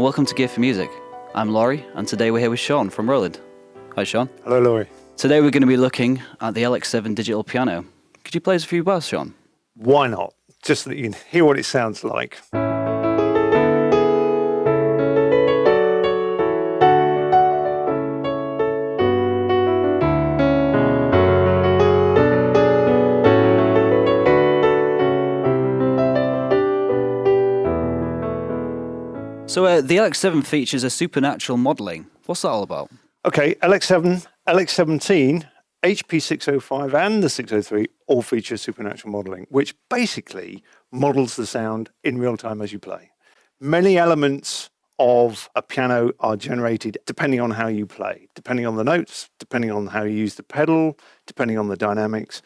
and welcome to Gear for Music. I'm Laurie, and today we're here with Sean from Roland. Hi, Sean. Hello, Laurie. Today we're going to be looking at the LX7 Digital Piano. Could you play us a few bars, Sean? Why not? Just so that you can hear what it sounds like. So the LX7 features a supernatural modelling. What's that all about? Okay, LX7, LX17, HP605 and the 603 all feature supernatural modelling, which basically models the sound in real time as you play. Many elements of a piano are generated depending on how you play, depending on the notes, depending on how you use the pedal, depending on the dynamics,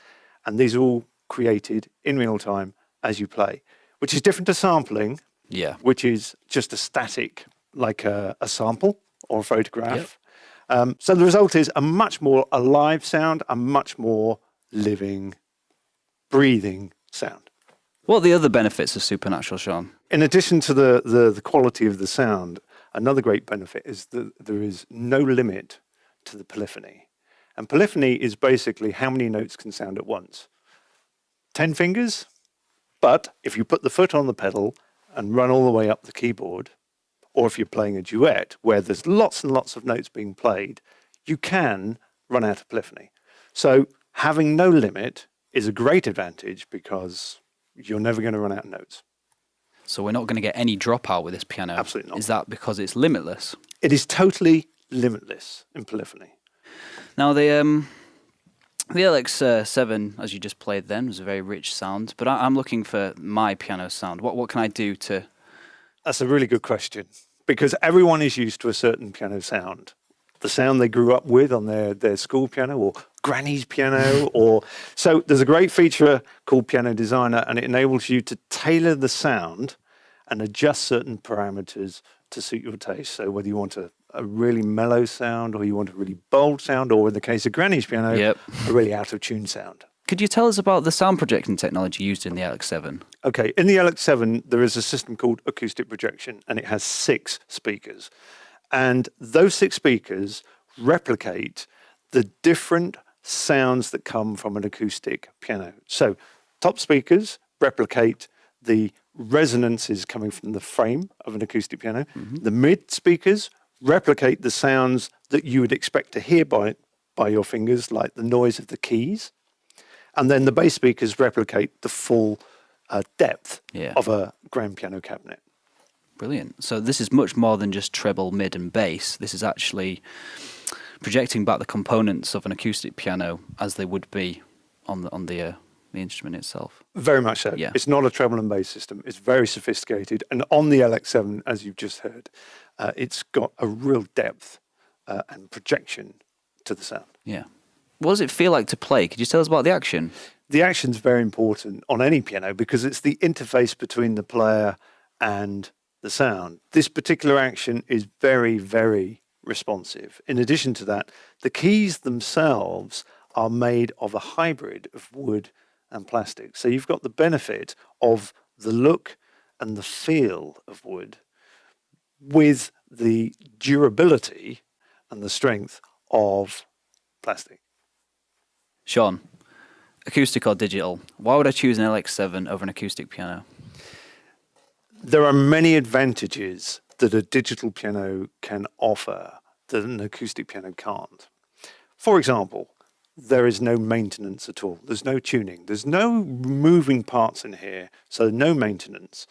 and these are all created in real time as you play, which is different to sampling, which is just a static, like a sample or a photograph. So the result is a much more alive sound, a much more living, breathing sound. What are the other benefits of supernatural, Sean? In addition to the quality of the sound, another great benefit is that there is no limit to the polyphony. And polyphony is basically how many notes can sound at once. 10 fingers, but if you put the foot on the pedal and run all the way up the keyboard, or if you're playing a duet where there's lots and lots of notes being played, you can run out of polyphony. So having no limit is a great advantage because you're never going to run out of notes. So we're not going to get any dropout with this piano? Absolutely not. Is that because it's limitless? It is totally limitless in polyphony. Now the LX7, as you just played then, was a very rich sound, but I'm looking for my piano sound. What can I do to... That's a really good question, because everyone is used to a certain piano sound. The sound they grew up with on their school piano or granny's piano. So there's a great feature called Piano Designer, and it enables you to tailor the sound and adjust certain parameters to suit your taste. So whether you want a really mellow sound or you want a really bold sound, or in the case of granny's piano, a really out-of-tune sound. Could you tell us about the sound projecting technology used in the LX7? Okay, in the LX7, there is a system called Acoustic Projection, and it has 6 speakers. And those 6 speakers replicate the different sounds that come from an acoustic piano. So top speakers replicate the resonances coming from the frame of an acoustic piano. The mid speakers replicate the sounds that you would expect to hear by your fingers, like the noise of the keys. And then the bass speakers replicate the full depth of a grand piano cabinet. Brilliant. So this is much more than just treble, mid and bass. This is actually projecting back the components of an acoustic piano as they would be on the instrument itself. Very much so. Yeah. It's not a treble and bass system. It's very sophisticated. And on the LX7, as you've just heard, it's got a real depth and projection to the sound. Yeah. What does it feel like to play? Could you tell us about the action? The action's very important on any piano because it's the interface between the player and the sound. This particular action is very, very responsive. In addition to that, the keys themselves are made of a hybrid of wood and plastic. So you've got the benefit of the look and the feel of wood with the durability and the strength of plastic. Sean, acoustic or digital? Why would I choose an LX7 over an acoustic piano? There are many advantages that a digital piano can offer that an acoustic piano can't. For example, there is no maintenance at all. There's no tuning. There's no moving parts in here, so no maintenance.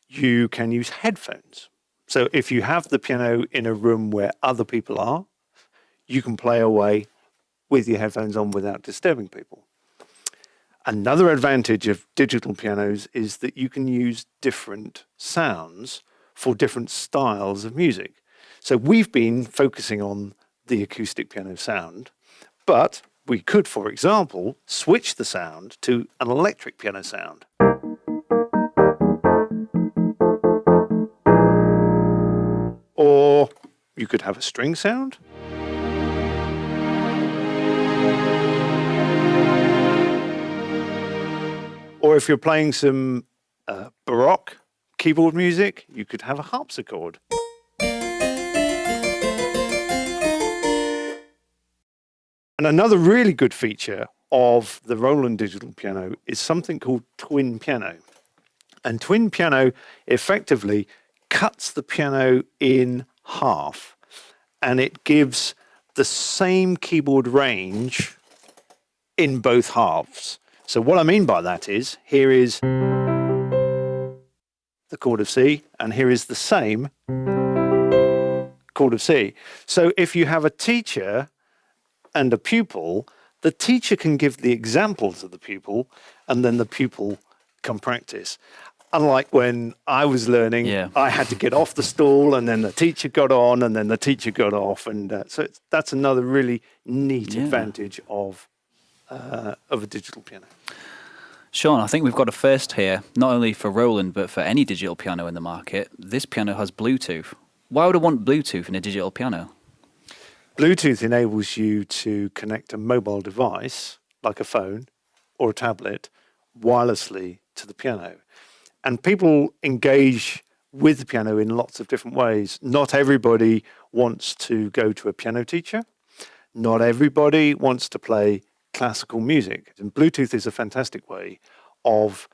You can use headphones. So if you have the piano in a room where other people are, you can play away with your headphones on without disturbing people. Another advantage of digital pianos is that you can use different sounds for different styles of music. So we've been focusing on the acoustic piano sound, but we could, for example, switch the sound to an electric piano sound. Or you could have a string sound. Or if you're playing some Baroque keyboard music, you could have a harpsichord. And another really good feature of the Roland Digital Piano is something called twin piano. And twin piano effectively cuts the piano in half, and it gives the same keyboard range in both halves. So what I mean by that is, here is the chord of C, and here is the same chord of C. So if you have a teacher and a pupil, the teacher can give the examples of the pupil, and then the pupil can practice. Unlike when I was learning, I had to get off the stool, and then the teacher got on, and then the teacher got off. And so that's another really neat advantage of a digital piano. Sean, I think we've got a first here, not only for Roland, but for any digital piano in the market. This piano has Bluetooth. Why would I want Bluetooth in a digital piano? Bluetooth enables you to connect a mobile device, like a phone or a tablet, wirelessly to the piano. And people engage with the piano in lots of different ways. Not everybody wants to go to a piano teacher. Not everybody wants to play classical music. And Bluetooth is a fantastic way of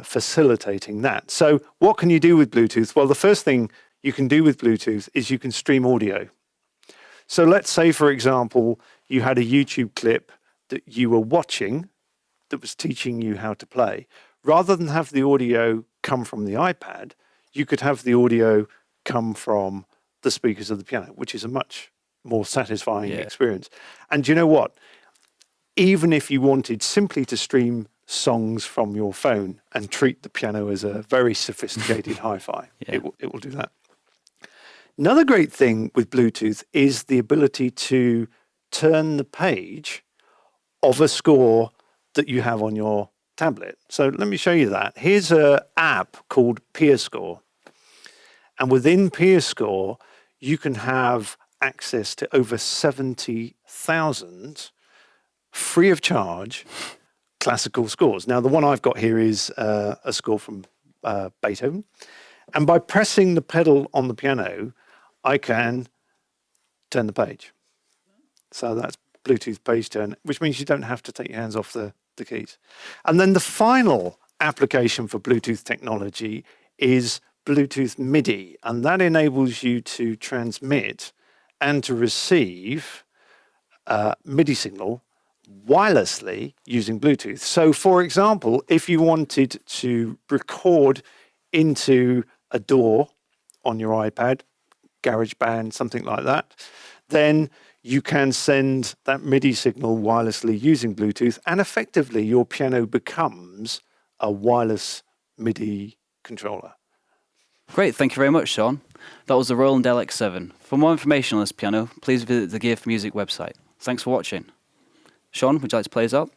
facilitating that. So what can you do with Bluetooth? Well, the first thing you can do with Bluetooth is you can stream audio. So let's say, for example, you had a YouTube clip that you were watching that was teaching you how to play. Rather than have the audio come from the iPad, you could have the audio come from the speakers of the piano, which is a much more satisfying experience. And do you know what? Even if you wanted simply to stream songs from your phone and treat the piano as a very sophisticated hi-fi, it will do that. Another great thing with Bluetooth is the ability to turn the page of a score that you have on your tablet. So let me show you that. Here's an app called PeerScore. And within PeerScore, you can have access to over 70,000 free of charge classical scores. Now, the one I've got here is a score from Beethoven. And by pressing the pedal on the piano, I can turn the page. So that's Bluetooth page turn, which means you don't have to take your hands off the keys. And then the final application for Bluetooth technology is Bluetooth Midi, and that enables you to transmit and to receive MIDI signal wirelessly using Bluetooth. So, for example, if you wanted to record into a DAW on your iPad, GarageBand, something like that, then you can send that MIDI signal wirelessly using Bluetooth, and effectively your piano becomes a wireless MIDI controller. Great, thank you very much, Sean. That was the Roland LX7. For more information on this piano, please visit the Gear for Music website. Thanks for watching. Sean, would you like to play us out?